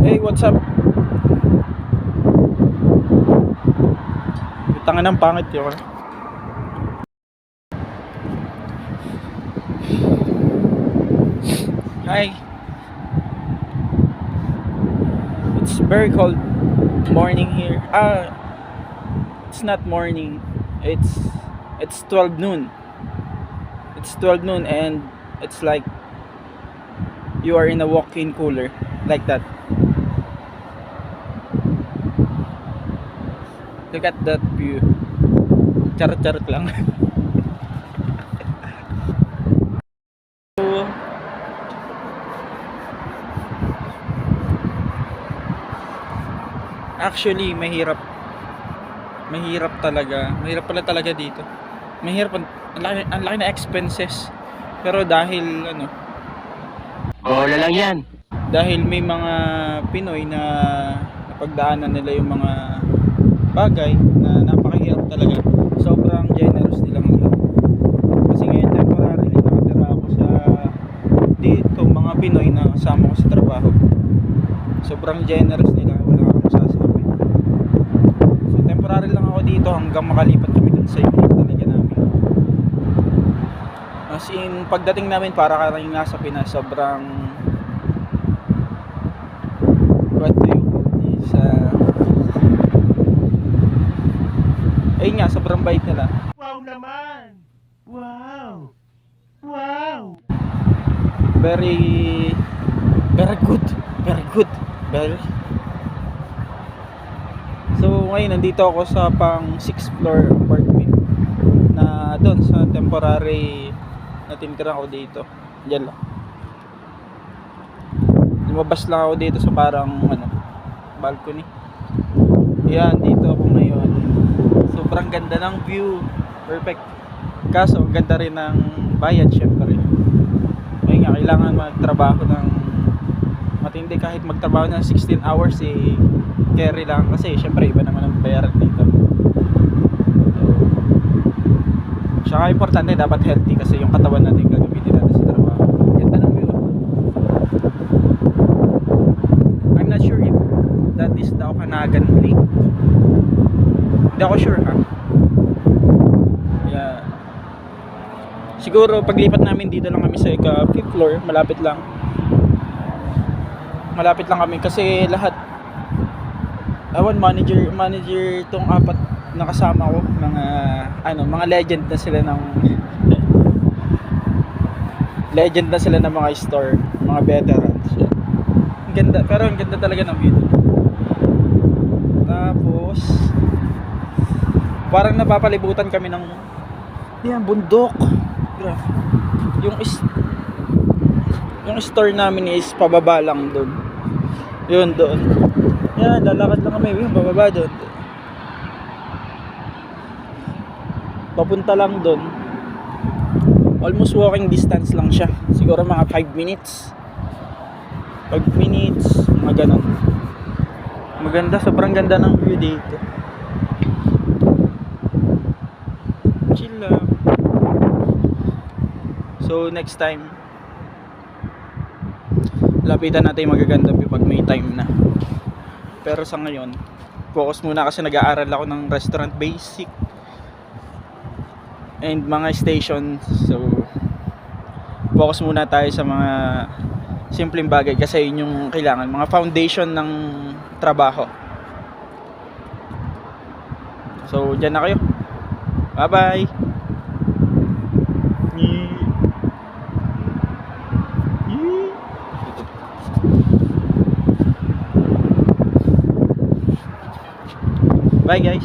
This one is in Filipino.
Hey, what's up? Tangan ng pangit yun. Hi. It's very cold morning here. It's not morning. It's 12 noon. It's 12 noon and it's like you are in a walk-in cooler like that. Look at that view. Charot-charot lang. So, actually, mahirap talaga. Mahirap pala talaga dito. Mahirap, ang laki na expenses. Pero dahil Bola lang yan. dahil may mga Pinoy na napagdaanan nila yung mga bagay na napakahirap talaga. Sobrang generous nilang lahat. Kasi ngayon temporarily nakatira ako sa dito mga Pinoy na kasama ko sa trabaho. Sobrang generous nila, wala akong masasabi. So temporary lang ako dito hanggang makalipat kami dun sa unit talaga namin. As in, pagdating namin para kaming nasa Pinas, sobrang what do you call this? Ayun nga, sobrang bait nila. Wow naman! Wow! Wow! Very good. Very. So ngayon nandito ako sa pang 6th floor apartment na doon sa temporary na tinitira ko dito. Diyan lang. Lumabas lang ako dito sa parang balcony. Yan, dito ako ngayon. Sobrang ganda ng view. Perfect. Kaso ang ganda rin ng bayad syempre. Ngayon nga, kailangan magtrabaho ng matindi. Kahit magtrabaho ng 16 hours carry lang. Kasi syempre iba naman ang bayaran dito. Tsaka importante dapat healthy kasi yung katawan natin gagamitin natin sa trabaho. Ganda ng view. I'm not sure if that is the Okanagan Lake. Hindi ako sure ha. Yeah. Siguro paglipat namin dito lang kami sa 5th floor, malapit lang kami kasi lahat manager tong apat na kasama ko, mga legend na sila ng mga store, mga veterans. Ang ganda, pero ang ganda talaga ng view. Tapos parang napapalibutan kami ng bundok. Yung store namin is pababa lang doon. Yun doon. Yan, lalakad lang kami. Yung bababa doon. Papunta lang doon. Almost walking distance lang siya. Siguro mga 5 minutes. 5 minutes, mga ganun. Maganda, sobrang ganda ng view dito. Chill lang. So next time lapitan natin yung magagandang view pag may time na. Pero sa ngayon focus muna kasi nag-aaral ako ng restaurant basic and mga station. So focus muna tayo sa mga simpleng bagay kasi yun yung kailangan, mga foundation ng trabaho. So dyan na kayo. Bye bye. Bye guys.